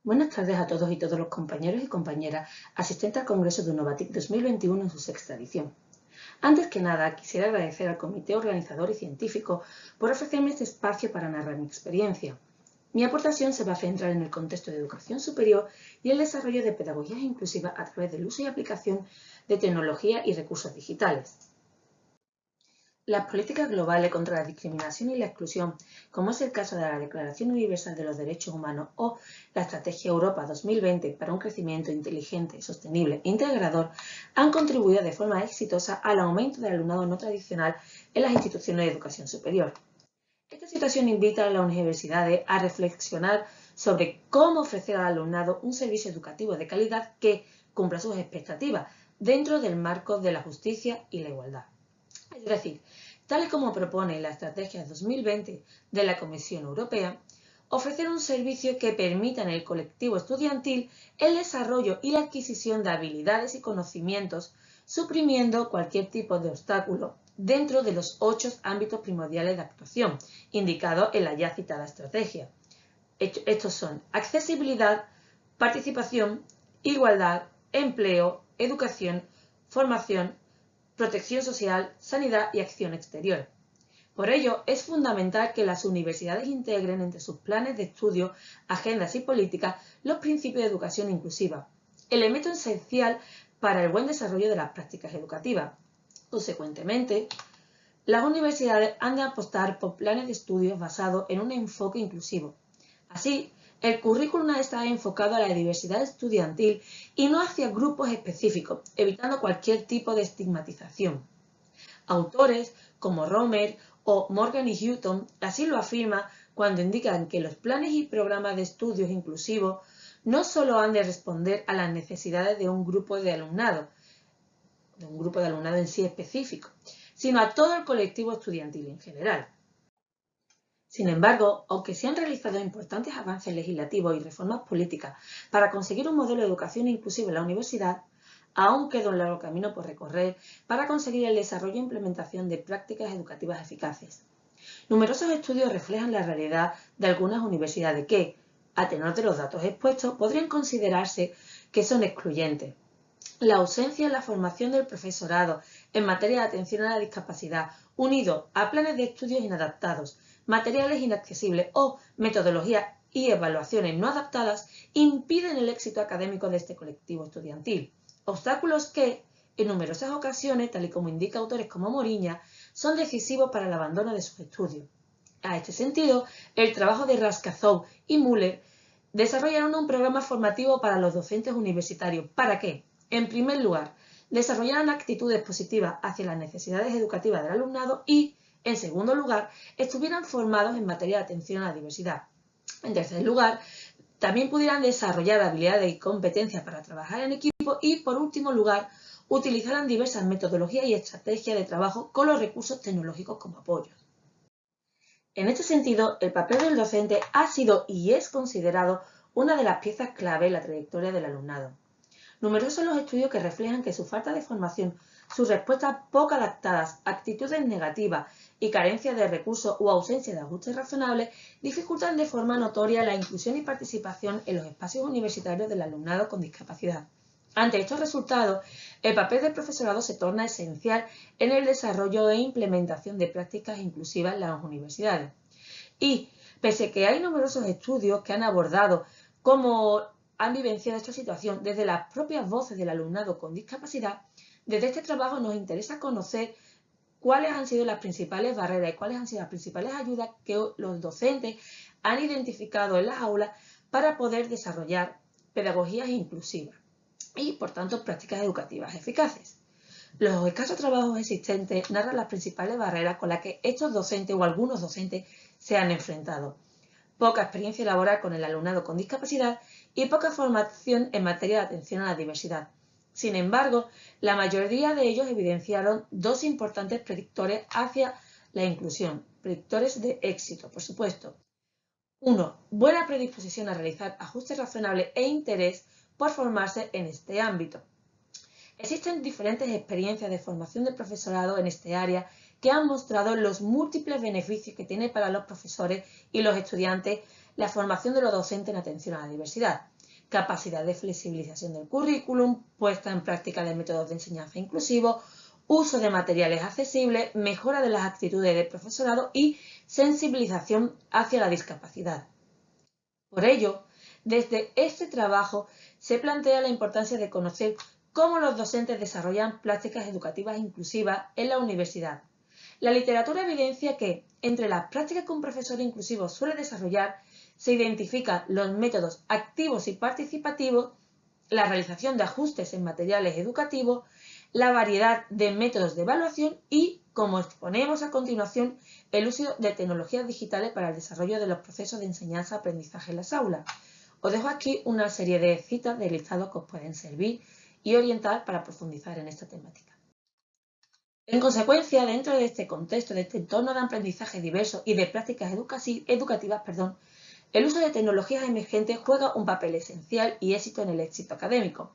Buenas tardes a todos y todos los compañeros y compañeras asistentes al Congreso de Innovatic 2021 en su sexta edición. Antes que nada, quisiera agradecer al comité organizador y científico por ofrecerme este espacio para narrar mi experiencia. Mi aportación se va a centrar en el contexto de educación superior y el desarrollo de pedagogías inclusivas a través del uso y aplicación de tecnología y recursos digitales. Las políticas globales contra la discriminación y la exclusión, como es el caso de la Declaración Universal de los Derechos Humanos o la Estrategia Europa 2020 para un crecimiento inteligente, sostenible e integrador, han contribuido de forma exitosa al aumento del alumnado no tradicional en las instituciones de educación superior. Esta situación invita a las universidades a reflexionar sobre cómo ofrecer al alumnado un servicio educativo de calidad que cumpla sus expectativas dentro del marco de la justicia y la igualdad. Es decir, tal y como propone la Estrategia 2020 de la Comisión Europea, ofrecer un servicio que permita en el colectivo estudiantil el desarrollo y la adquisición de habilidades y conocimientos, suprimiendo cualquier tipo de obstáculo dentro de los 8 ámbitos primordiales de actuación indicados en la ya citada estrategia. Estos son accesibilidad, participación, igualdad, empleo, educación, formación, protección social, sanidad y acción exterior. Por ello, es fundamental que las universidades integren entre sus planes de estudio, agendas y políticas los principios de educación inclusiva, elemento esencial para el buen desarrollo de las prácticas educativas. Consecuentemente, las universidades han de apostar por planes de estudios basados en un enfoque inclusivo. Así, el currículum está enfocado a la diversidad estudiantil y no hacia grupos específicos, evitando cualquier tipo de estigmatización. Autores como Romer o Morgan y Houghton así lo afirman cuando indican que los planes y programas de estudios inclusivos no solo han de responder a las necesidades de un grupo de alumnado en sí específico, sino a todo el colectivo estudiantil en general. Sin embargo, aunque se han realizado importantes avances legislativos y reformas políticas para conseguir un modelo de educación inclusiva en la universidad, aún queda un largo camino por recorrer para conseguir el desarrollo e implementación de prácticas educativas eficaces. Numerosos estudios reflejan la realidad de algunas universidades que, a tenor de los datos expuestos, podrían considerarse que son excluyentes. La ausencia en la formación del profesorado en materia de atención a la discapacidad, unido a planes de estudios inadaptados, materiales inaccesibles o metodologías y evaluaciones no adaptadas, impiden el éxito académico de este colectivo estudiantil. Obstáculos que, en numerosas ocasiones, tal y como indica autores como Moriña, son decisivos para el abandono de sus estudios. A este sentido, el trabajo de Rascazov y Müller desarrollaron un programa formativo para los docentes universitarios. ¿Para qué? En primer lugar, desarrollaron actitudes positivas hacia las necesidades educativas del alumnado y, en segundo lugar, estuvieran formados en materia de atención a la diversidad. En tercer lugar, también pudieran desarrollar habilidades y competencias para trabajar en equipo y, por último lugar, utilizaran diversas metodologías y estrategias de trabajo con los recursos tecnológicos como apoyo. En este sentido, el papel del docente ha sido y es considerado una de las piezas clave en la trayectoria del alumnado. Numerosos son los estudios que reflejan que su falta de formación, sus respuestas poco adaptadas, actitudes negativas y carencia de recursos o ausencia de ajustes razonables dificultan de forma notoria la inclusión y participación en los espacios universitarios del alumnado con discapacidad. Ante estos resultados, el papel del profesorado se torna esencial en el desarrollo e implementación de prácticas inclusivas en las universidades. Y, pese a que hay numerosos estudios que han abordado cómo han vivenciado esta situación desde las propias voces del alumnado con discapacidad, desde este trabajo nos interesa conocer cuáles han sido las principales barreras y cuáles han sido las principales ayudas que los docentes han identificado en las aulas para poder desarrollar pedagogías inclusivas y, por tanto, prácticas educativas eficaces. Los escasos trabajos existentes narran las principales barreras con las que estos docentes o algunos docentes se han enfrentado. Poca experiencia laboral con el alumnado con discapacidad y poca formación en materia de atención a la diversidad. Sin embargo, la mayoría de ellos evidenciaron dos importantes predictores hacia la inclusión, predictores de éxito, por supuesto. 1. Buena predisposición a realizar ajustes razonables e interés por formarse en este ámbito. Existen diferentes experiencias de formación del profesorado en este área que han mostrado los múltiples beneficios que tiene para los profesores y los estudiantes la formación de los docentes en atención a la diversidad. capacidad de flexibilización del currículum, puesta en práctica de métodos de enseñanza inclusivos, uso de materiales accesibles, mejora de las actitudes del profesorado y sensibilización hacia la discapacidad. Por ello, desde este trabajo se plantea la importancia de conocer cómo los docentes desarrollan prácticas educativas inclusivas en la universidad. La literatura evidencia que, entre las prácticas que un profesor inclusivo suele desarrollar, se identifican los métodos activos y participativos, la realización de ajustes en materiales educativos, la variedad de métodos de evaluación y, como exponemos a continuación, el uso de tecnologías digitales para el desarrollo de los procesos de enseñanza-aprendizaje en las aulas. Os dejo aquí una serie de citas de listados que os pueden servir y orientar para profundizar en esta temática. En consecuencia, dentro de este contexto, de este entorno de aprendizaje diverso y de prácticas educativas, el uso de tecnologías emergentes juega un papel esencial y éxito en el éxito académico.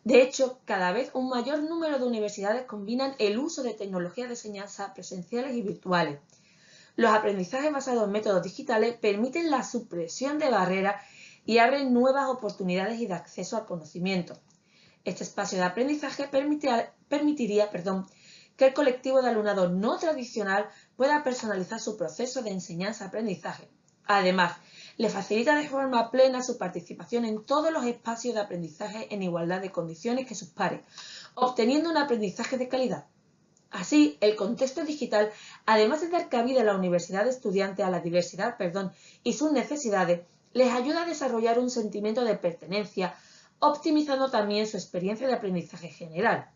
De hecho, cada vez un mayor número de universidades combinan el uso de tecnologías de enseñanza presenciales y virtuales. Los aprendizajes basados en métodos digitales permiten la supresión de barreras y abren nuevas oportunidades y de acceso al conocimiento. Este espacio de aprendizaje permitiría que el colectivo de alumnado no tradicional pueda personalizar su proceso de enseñanza-aprendizaje. Además, le facilita de forma plena su participación en todos los espacios de aprendizaje en igualdad de condiciones que sus pares, obteniendo un aprendizaje de calidad. Así, el contexto digital, además de dar cabida a la universidad de estudiantes a la diversidad y sus necesidades, les ayuda a desarrollar un sentimiento de pertenencia, optimizando también su experiencia de aprendizaje general.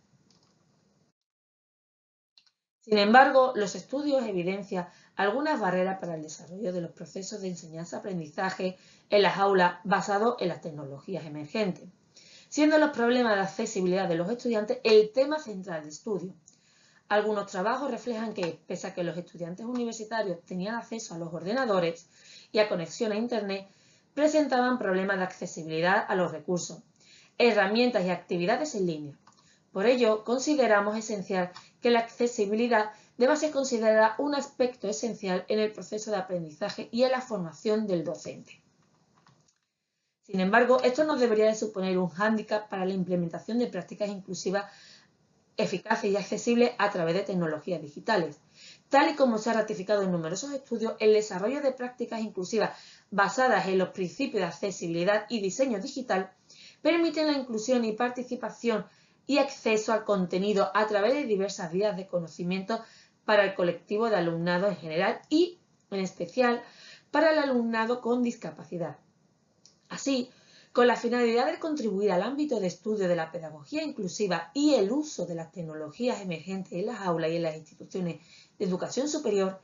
Sin embargo, los estudios evidencian algunas barreras para el desarrollo de los procesos de enseñanza-aprendizaje en las aulas basados en las tecnologías emergentes, siendo los problemas de accesibilidad de los estudiantes el tema central de estudio. Algunos trabajos reflejan que, pese a que los estudiantes universitarios tenían acceso a los ordenadores y a conexión a Internet, presentaban problemas de accesibilidad a los recursos, herramientas y actividades en línea. Por ello, consideramos esencial que la accesibilidad deba ser considerada un aspecto esencial en el proceso de aprendizaje y en la formación del docente. Sin embargo, esto no debería de suponer un hándicap para la implementación de prácticas inclusivas eficaces y accesibles a través de tecnologías digitales. Tal y como se ha ratificado en numerosos estudios, el desarrollo de prácticas inclusivas basadas en los principios de accesibilidad y diseño digital permiten la inclusión y participación y acceso al contenido a través de diversas vías de conocimiento para el colectivo de alumnado en general y, en especial, para el alumnado con discapacidad. Así, con la finalidad de contribuir al ámbito de estudio de la pedagogía inclusiva y el uso de las tecnologías emergentes en las aulas y en las instituciones de educación superior,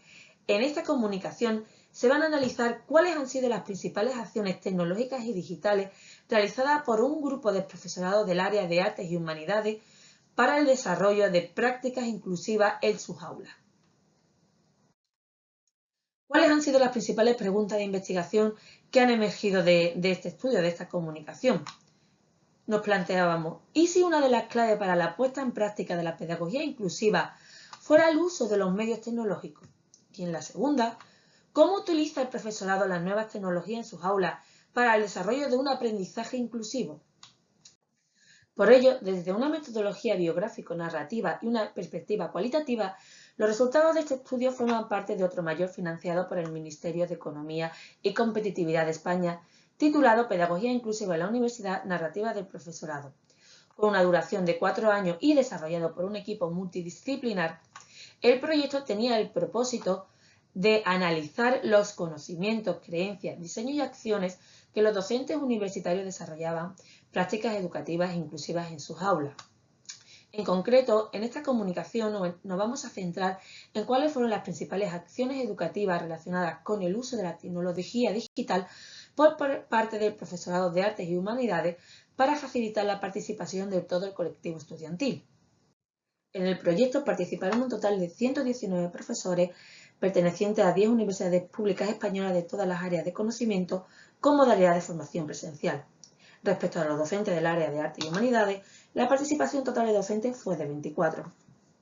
en esta comunicación se van a analizar cuáles han sido las principales acciones tecnológicas y digitales realizadas por un grupo de profesorado del área de artes y humanidades para el desarrollo de prácticas inclusivas en sus aulas. ¿Cuáles han sido las principales preguntas de investigación que han emergido de este estudio, de esta comunicación? Nos planteábamos, ¿y si una de las claves para la puesta en práctica de la pedagogía inclusiva fuera el uso de los medios tecnológicos? Y en la segunda, ¿cómo utiliza el profesorado las nuevas tecnologías en sus aulas para el desarrollo de un aprendizaje inclusivo? Por ello, desde una metodología biográfico-narrativa y una perspectiva cualitativa, los resultados de este estudio forman parte de otro mayor financiado por el Ministerio de Economía y Competitividad de España, titulado Pedagogía Inclusiva en la Universidad, Narrativa del Profesorado. Con una duración de 4 años y desarrollado por un equipo multidisciplinar, el proyecto tenía el propósito de analizar los conocimientos, creencias, diseños y acciones que los docentes universitarios desarrollaban prácticas educativas inclusivas en sus aulas. En concreto, en esta comunicación nos vamos a centrar en cuáles fueron las principales acciones educativas relacionadas con el uso de la tecnología digital por parte del profesorado de Artes y Humanidades para facilitar la participación de todo el colectivo estudiantil. En el proyecto participaron un total de 119 profesores pertenecientes a 10 universidades públicas españolas de todas las áreas de conocimiento con modalidad de formación presencial. Respecto a los docentes del área de Arte y Humanidades, la participación total de docentes fue de 24.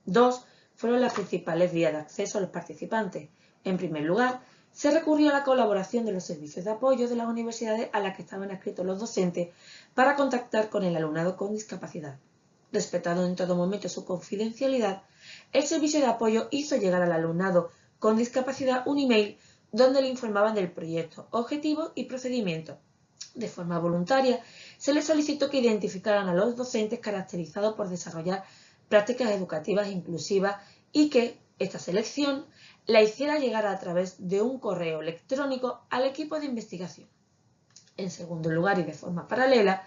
2 fueron las principales vías de acceso a los participantes. En primer lugar, se recurrió a la colaboración de los servicios de apoyo de las universidades a las que estaban adscritos los docentes para contactar con el alumnado con discapacidad. Respetando en todo momento su confidencialidad, el servicio de apoyo hizo llegar al alumnado con discapacidad un email donde le informaban del proyecto, objetivos y procedimientos. De forma voluntaria, se les solicitó que identificaran a los docentes caracterizados por desarrollar prácticas educativas inclusivas y que esta selección la hiciera llegar a través de un correo electrónico al equipo de investigación. En segundo lugar y de forma paralela,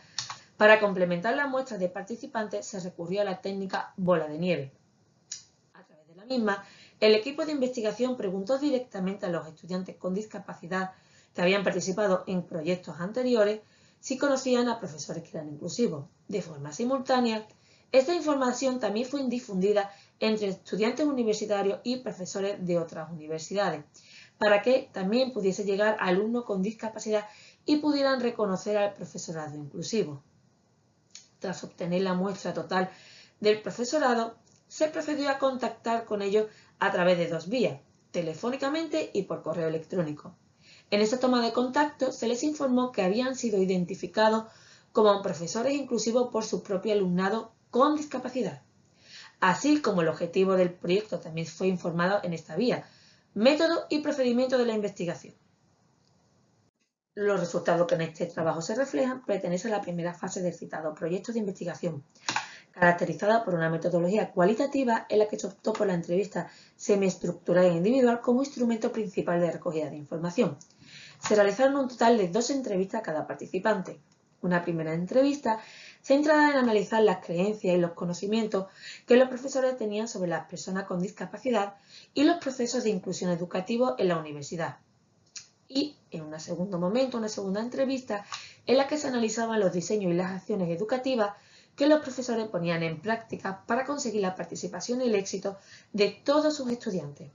para complementar la muestra de participantes se recurrió a la técnica bola de nieve. A través de la misma, el equipo de investigación preguntó directamente a los estudiantes con discapacidad que habían participado en proyectos anteriores si conocían a profesores que eran inclusivos. De forma simultánea, esta información también fue difundida entre estudiantes universitarios y profesores de otras universidades, para que también pudiese llegar a alumnos con discapacidad y pudieran reconocer al profesorado inclusivo. Tras obtener la muestra total del profesorado, se procedió a contactar con ellos a través de dos vías, telefónicamente y por correo electrónico. En esta toma de contacto se les informó que habían sido identificados como profesores inclusivos por su propio alumnado con discapacidad. Así como el objetivo del proyecto también fue informado en esta vía, método y procedimiento de la investigación. Los resultados que en este trabajo se reflejan pertenecen a la primera fase del citado proyecto de investigación, caracterizada por una metodología cualitativa en la que se optó por la entrevista semiestructural e individual como instrumento principal de recogida de información. Se realizaron un total de 2 entrevistas a cada participante. Una primera entrevista centrada en analizar las creencias y los conocimientos que los profesores tenían sobre las personas con discapacidad y los procesos de inclusión educativa en la universidad. Y en un segundo momento, una segunda entrevista en la que se analizaban los diseños y las acciones educativas que los profesores ponían en práctica para conseguir la participación y el éxito de todos sus estudiantes.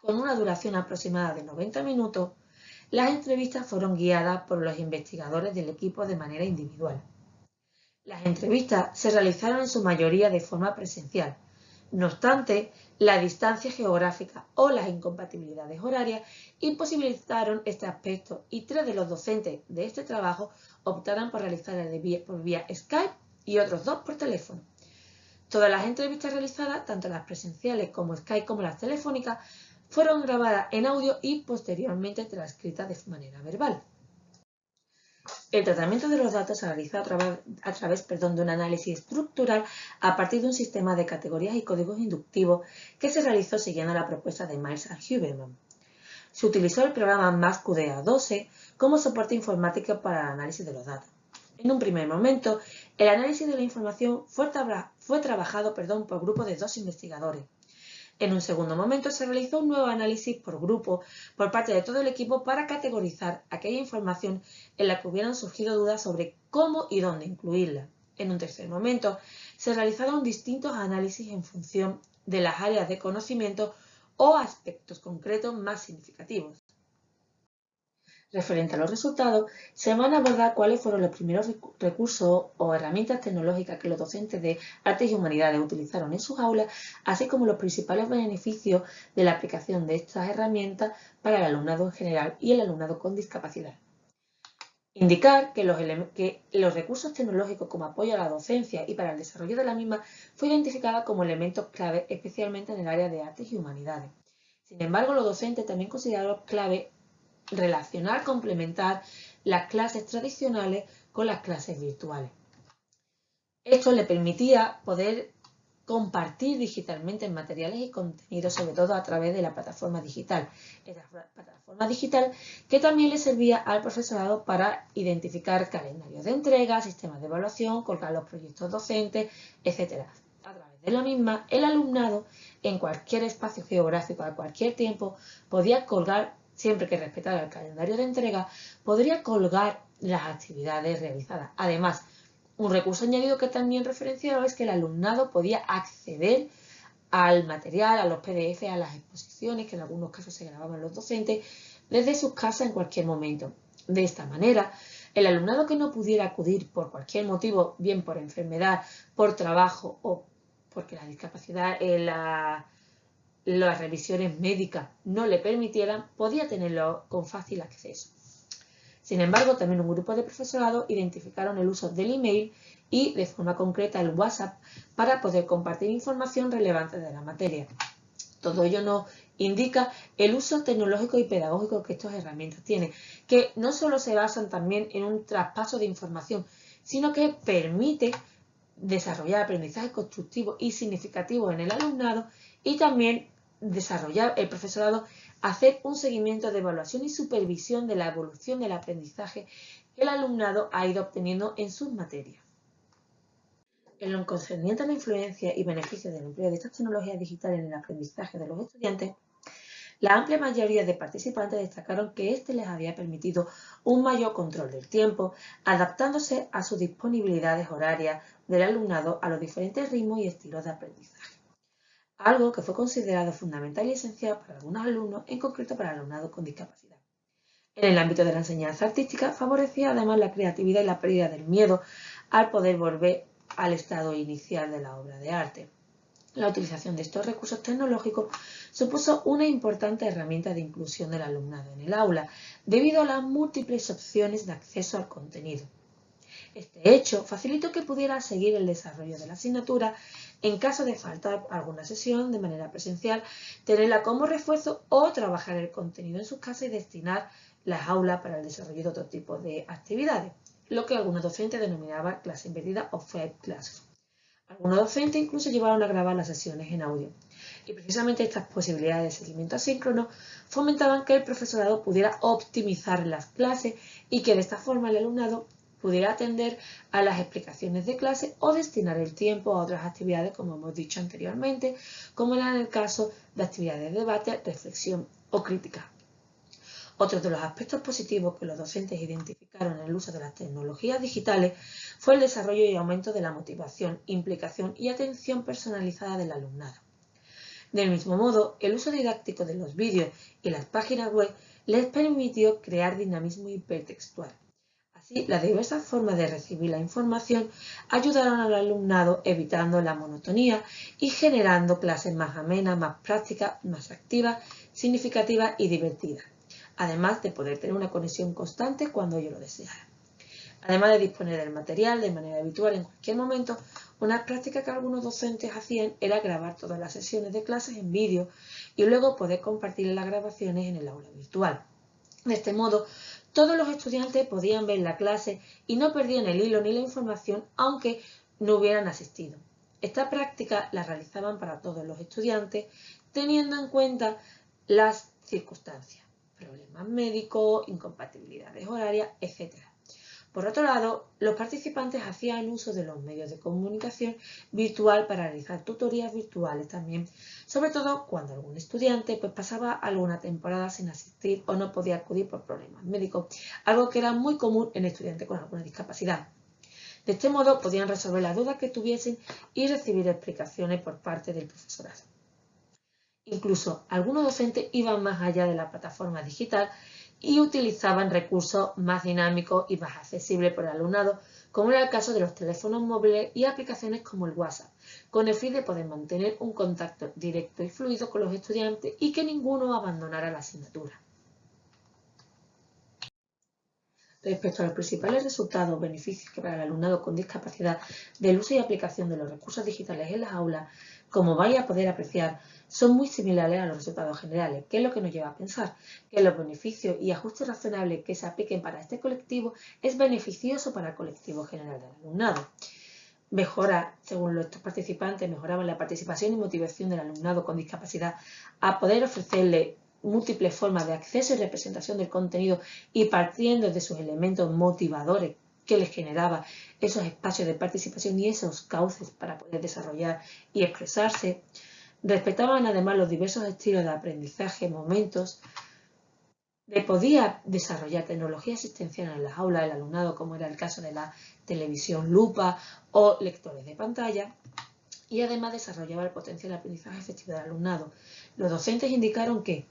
Con una duración aproximada de 90 minutos, las entrevistas fueron guiadas por los investigadores del equipo de manera individual. Las entrevistas se realizaron en su mayoría de forma presencial. No obstante, la distancia geográfica o las incompatibilidades horarias imposibilitaron este aspecto y 3 de los docentes de este trabajo optaron por realizarla por vía Skype y otros 2 por teléfono. Todas las entrevistas realizadas, tanto las presenciales como Skype como las telefónicas, fueron grabadas en audio y posteriormente transcritas de manera verbal. El tratamiento de los datos se realiza a través de un análisis estructural a partir de un sistema de categorías y códigos inductivos que se realizó siguiendo la propuesta de Miles y Huberman. Se utilizó el programa MassQDA12 como soporte informático para el análisis de los datos. En un primer momento, el análisis de la información fue trabajado por grupos de 2 investigadores. En un segundo momento se realizó un nuevo análisis por grupo por parte de todo el equipo para categorizar aquella información en la que hubieran surgido dudas sobre cómo y dónde incluirla. En un tercer momento se realizaron distintos análisis en función de las áreas de conocimiento o aspectos concretos más significativos. Referente a los resultados, se van a abordar cuáles fueron los primeros recursos o herramientas tecnológicas que los docentes de Artes y Humanidades utilizaron en sus aulas, así como los principales beneficios de la aplicación de estas herramientas para el alumnado en general y el alumnado con discapacidad. Indicar que los recursos tecnológicos como apoyo a la docencia y para el desarrollo de la misma fue identificada como elementos clave, especialmente en el área de Artes y Humanidades. Sin embargo, los docentes también consideraron clave complementar las clases tradicionales con las clases virtuales. Esto le permitía poder compartir digitalmente materiales y contenidos, sobre todo a través de la plataforma digital. Esta plataforma digital que también le servía al profesorado para identificar calendarios de entrega, sistemas de evaluación, colgar los proyectos docentes, etc. A través de la misma, el alumnado, en cualquier espacio geográfico, a cualquier tiempo, podía colgar, siempre que respetara el calendario de entrega, podría colgar las actividades realizadas. Además, un recurso añadido que también referenciaron es que el alumnado podía acceder al material, a los PDF, a las exposiciones, que en algunos casos se grababan los docentes, desde sus casas en cualquier momento. De esta manera, el alumnado que no pudiera acudir por cualquier motivo, bien por enfermedad, por trabajo o porque la discapacidad las revisiones médicas no le permitieran, podía tenerlo con fácil acceso. Sin embargo, también un grupo de profesorado identificaron el uso del email y, de forma concreta, el WhatsApp para poder compartir información relevante de la materia. Todo ello nos indica el uso tecnológico y pedagógico que estas herramientas tienen, que no solo se basan también en un traspaso de información, sino que permite desarrollar aprendizaje constructivo y significativo en el alumnado y también desarrollar el profesorado, hacer un seguimiento de evaluación y supervisión de la evolución del aprendizaje que el alumnado ha ido obteniendo en sus materias. En lo concerniente a la influencia y beneficios del empleo de estas tecnologías digitales en el aprendizaje de los estudiantes, la amplia mayoría de participantes destacaron que éste les había permitido un mayor control del tiempo, adaptándose a sus disponibilidades horarias del alumnado a los diferentes ritmos y estilos de aprendizaje. Algo que fue considerado fundamental y esencial para algunos alumnos, en concreto para el alumnado con discapacidad. En el ámbito de la enseñanza artística, favorecía además la creatividad y la pérdida del miedo al poder volver al estado inicial de la obra de arte. La utilización de estos recursos tecnológicos supuso una importante herramienta de inclusión del alumnado en el aula, debido a las múltiples opciones de acceso al contenido. Este hecho facilitó que pudiera seguir el desarrollo de la asignatura en caso de faltar alguna sesión de manera presencial, tenerla como refuerzo o trabajar el contenido en sus casas y destinar las aulas para el desarrollo de otro tipo de actividades, lo que algunos docentes denominaban clase invertida o flipped classroom. Algunos docentes incluso llevaron a grabar las sesiones en audio. Y precisamente estas posibilidades de seguimiento asíncrono fomentaban que el profesorado pudiera optimizar las clases y que de esta forma el alumnado pudiera atender a las explicaciones de clase o destinar el tiempo a otras actividades, como hemos dicho anteriormente, como era en el caso de actividades de debate, reflexión o crítica. Otro de los aspectos positivos que los docentes identificaron en el uso de las tecnologías digitales fue el desarrollo y aumento de la motivación, implicación y atención personalizada del alumnado. Del mismo modo, el uso didáctico de los vídeos y las páginas web les permitió crear dinamismo hipertextual. Así, las diversas formas de recibir la información ayudaron al alumnado evitando la monotonía y generando clases más amenas, más prácticas, más activas, significativas y divertidas, además de poder tener una conexión constante cuando ellos lo desearan. Además de disponer del material de manera habitual en cualquier momento, una práctica que algunos docentes hacían era grabar todas las sesiones de clases en vídeo y luego poder compartir las grabaciones en el aula virtual. De este modo, todos los estudiantes podían ver la clase y no perdían el hilo ni la información aunque no hubieran asistido. Esta práctica la realizaban para todos los estudiantes, teniendo en cuenta las circunstancias, problemas médicos, incompatibilidades horarias, etc. Por otro lado, los participantes hacían uso de los medios de comunicación virtual para realizar tutorías virtuales también, sobre todo cuando algún estudiante pasaba alguna temporada sin asistir o no podía acudir por problemas médicos, algo que era muy común en estudiantes con alguna discapacidad. De este modo podían resolver las dudas que tuviesen y recibir explicaciones por parte del profesorado. Incluso algunos docentes iban más allá de la plataforma digital y utilizaban recursos más dinámicos y más accesibles por el alumnado, como era el caso de los teléfonos móviles y aplicaciones como el WhatsApp, con el fin de poder mantener un contacto directo y fluido con los estudiantes y que ninguno abandonara la asignatura. Respecto a los principales resultados o beneficios que para el alumnado con discapacidad del uso y aplicación de los recursos digitales en las aulas, como vais a poder apreciar, son muy similares a los resultados generales, que es lo que nos lleva a pensar que los beneficios y ajustes razonables que se apliquen para este colectivo es beneficioso para el colectivo general del alumnado. Mejora, según estos participantes, mejoraban la participación y motivación del alumnado con discapacidad a poder ofrecerle múltiples formas de acceso y representación del contenido y partiendo de sus elementos motivadores que les generaba esos espacios de participación y esos cauces para poder desarrollar y expresarse. Respetaban además los diversos estilos de aprendizaje, momentos, podía desarrollar tecnología asistencial en las aulas del alumnado, como era el caso de la televisión lupa o lectores de pantalla, y además desarrollaba el potencial de aprendizaje efectivo del alumnado. Los docentes indicaron que,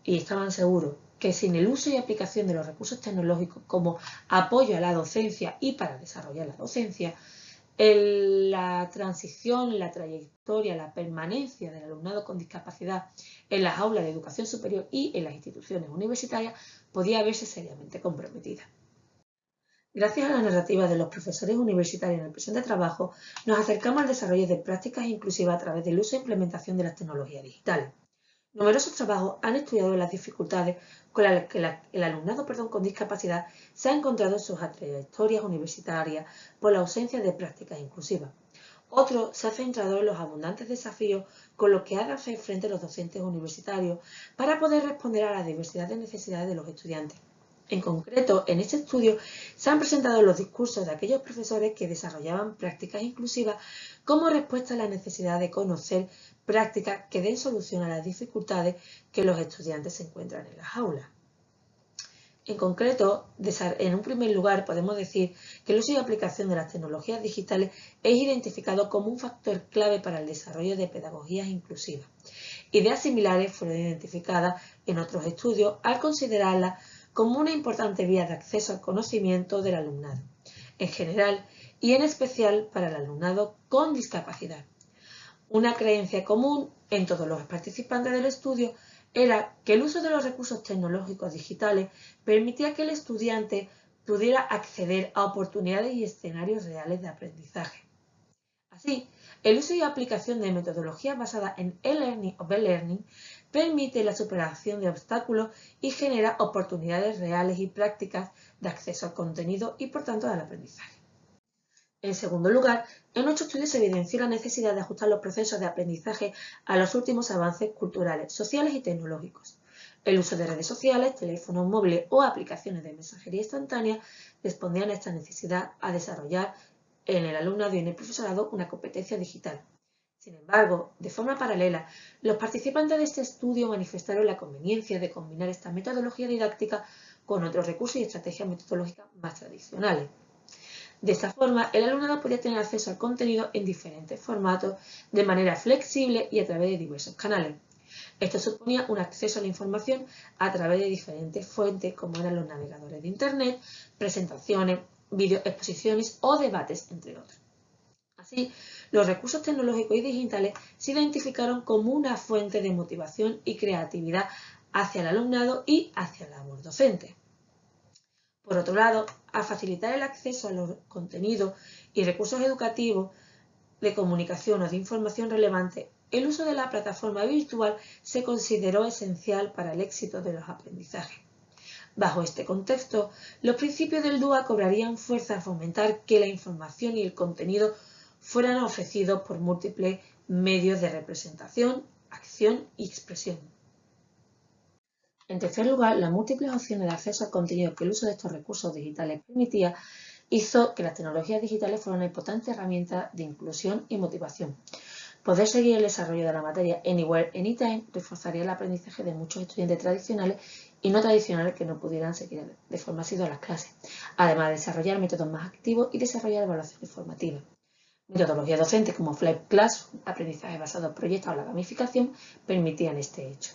y estaban seguros, que sin el uso y aplicación de los recursos tecnológicos como apoyo a la docencia y para desarrollar la docencia, La transición, la trayectoria, la permanencia del alumnado con discapacidad en las aulas de educación superior y en las instituciones universitarias podía verse seriamente comprometida. Gracias a la narrativa de los profesores universitarios en el presente trabajo, nos acercamos al desarrollo de prácticas inclusivas a través del uso e implementación de las tecnologías digitales. Numerosos trabajos han estudiado las dificultades con las que el alumnado con discapacidad se ha encontrado en sus trayectorias universitarias por la ausencia de prácticas inclusivas. Otro se ha centrado en los abundantes desafíos con los que han de hacer frente los docentes universitarios para poder responder a la diversidad de necesidades de los estudiantes. En concreto, en este estudio se han presentado los discursos de aquellos profesores que desarrollaban prácticas inclusivas como respuesta a la necesidad de conocer prácticas que den solución a las dificultades que los estudiantes se encuentran en las aulas. En concreto, en un primer lugar, podemos decir que el uso y aplicación de las tecnologías digitales es identificado como un factor clave para el desarrollo de pedagogías inclusivas. Ideas similares fueron identificadas en otros estudios al considerarlas como una importante vía de acceso al conocimiento del alumnado, en general y en especial para el alumnado con discapacidad. Una creencia común en todos los participantes del estudio era que el uso de los recursos tecnológicos digitales permitía que el estudiante pudiera acceder a oportunidades y escenarios reales de aprendizaje. Así, el uso y aplicación de metodologías basadas en e-learning o b-learning permite la superación de obstáculos y genera oportunidades reales y prácticas de acceso al contenido y, por tanto, al aprendizaje. En segundo lugar, en nuestro estudio se evidenció la necesidad de ajustar los procesos de aprendizaje a los últimos avances culturales, sociales y tecnológicos. El uso de redes sociales, teléfonos móviles o aplicaciones de mensajería instantánea respondían a esta necesidad a desarrollar en el alumnado y en el profesorado una competencia digital. Sin embargo, de forma paralela, los participantes de este estudio manifestaron la conveniencia de combinar esta metodología didáctica con otros recursos y estrategias metodológicas más tradicionales. De esta forma, el alumnado podía tener acceso al contenido en diferentes formatos, de manera flexible y a través de diversos canales. Esto suponía un acceso a la información a través de diferentes fuentes, como eran los navegadores de Internet, presentaciones, vídeos, exposiciones o debates, entre otros. Así, los recursos tecnológicos y digitales se identificaron como una fuente de motivación y creatividad hacia el alumnado y hacia la labor docente. Por otro lado, al facilitar el acceso a los contenidos y recursos educativos de comunicación o de información relevante, el uso de la plataforma virtual se consideró esencial para el éxito de los aprendizajes. Bajo este contexto, los principios del DUA cobrarían fuerza al fomentar que la información y el contenido fueran ofrecidos por múltiples medios de representación, acción y expresión. En tercer lugar, las múltiples opciones de acceso al contenido que el uso de estos recursos digitales permitía hizo que las tecnologías digitales fueran una importante herramienta de inclusión y motivación. Poder seguir el desarrollo de la materia Anywhere, Anytime reforzaría el aprendizaje de muchos estudiantes tradicionales y no tradicionales que no pudieran seguir de forma asidua las clases, además de desarrollar métodos más activos y desarrollar evaluaciones formativas. Metodologías docentes como Flipped Classroom, aprendizaje basado en proyectos o la gamificación permitían este hecho.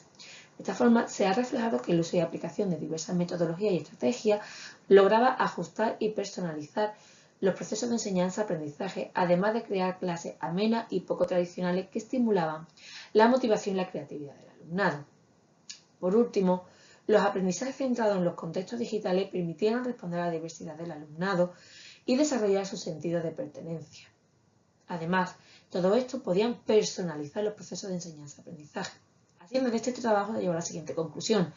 De esta forma, se ha reflejado que el uso y aplicación de diversas metodologías y estrategias lograba ajustar y personalizar los procesos de enseñanza-aprendizaje, además de crear clases amenas y poco tradicionales que estimulaban la motivación y la creatividad del alumnado. Por último, los aprendizajes centrados en los contextos digitales permitieron responder a la diversidad del alumnado y desarrollar su sentido de pertenencia. Además, todo esto podían personalizar los procesos de enseñanza-aprendizaje. Haciendo de este trabajo se llevó a la siguiente conclusión.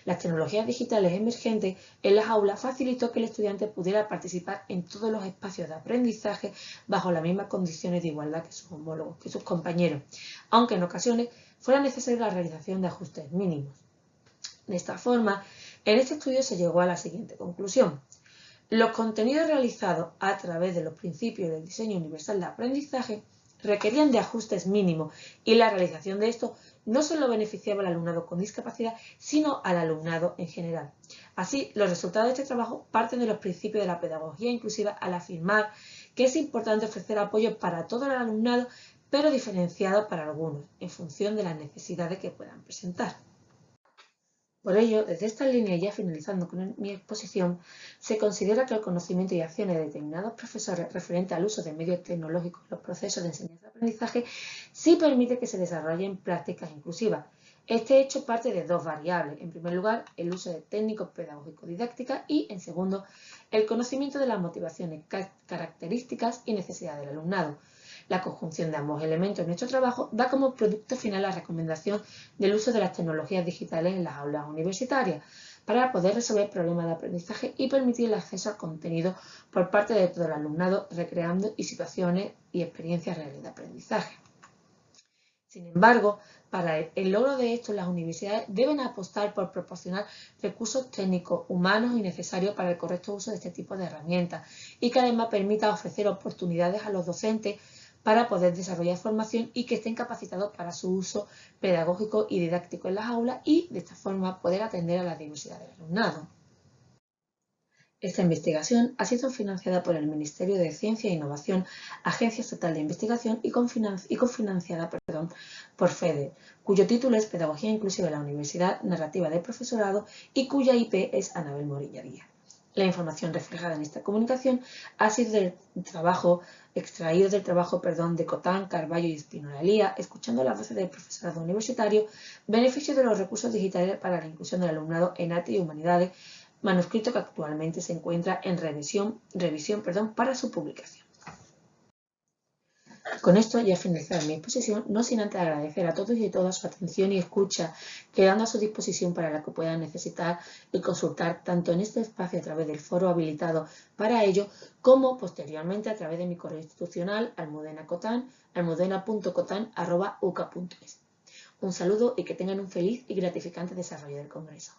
Las tecnologías digitales emergentes en las aulas facilitó que el estudiante pudiera participar en todos los espacios de aprendizaje bajo las mismas condiciones de igualdad que sus homólogos, que sus compañeros, aunque en ocasiones fuera necesaria la realización de ajustes mínimos. De esta forma, en este estudio se llegó a la siguiente conclusión. Los contenidos realizados a través de los principios del diseño universal de aprendizaje requerían de ajustes mínimos y la realización de estos no solo beneficiaba al alumnado con discapacidad, sino al alumnado en general. Así, los resultados de este trabajo parten de los principios de la pedagogía inclusiva al afirmar que es importante ofrecer apoyo para todo el alumnado, pero diferenciado para algunos, en función de las necesidades que puedan presentar. Por ello, desde esta línea, ya finalizando con mi exposición, se considera que el conocimiento y acciones de determinados profesores referente al uso de medios tecnológicos en los procesos de enseñanza-aprendizaje sí permite que se desarrollen prácticas inclusivas. Este hecho parte de dos variables. En primer lugar, el uso de técnicas pedagógico-didácticas y, en segundo, el conocimiento de las motivaciones, características y necesidades del alumnado. La conjunción de ambos elementos en nuestro trabajo da como producto final la recomendación del uso de las tecnologías digitales en las aulas universitarias para poder resolver problemas de aprendizaje y permitir el acceso al contenido por parte de todo el alumnado, recreando situaciones y experiencias reales de aprendizaje. Sin embargo, para el logro de esto, las universidades deben apostar por proporcionar recursos técnicos, humanos y necesarios para el correcto uso de este tipo de herramientas y que además permita ofrecer oportunidades a los docentes para poder desarrollar formación y que estén capacitados para su uso pedagógico y didáctico en las aulas y, de esta forma, poder atender a la diversidad del alumnado. Esta investigación ha sido financiada por el Ministerio de Ciencia e Innovación, Agencia Estatal de Investigación y cofinanciada por FEDER, cuyo título es Pedagogía Inclusiva en la Universidad, Narrativa del Profesorado y cuya IP es Anabel Morilla Díaz. La información reflejada en esta comunicación ha sido extraído del trabajo de Cotán, Carballo y Espínola Elía, escuchando las voces del profesorado universitario, beneficio de los recursos digitales para la inclusión del alumnado en arte y humanidades, manuscrito que actualmente se encuentra en revisión para su publicación. Con esto ya he finalizado mi exposición, no sin antes agradecer a todos y todas su atención y escucha, quedando a su disposición para la que puedan necesitar y consultar tanto en este espacio a través del foro habilitado para ello, como posteriormente a través de mi correo institucional almudena.cotan@uca.es. Un saludo y que tengan un feliz y gratificante desarrollo del Congreso.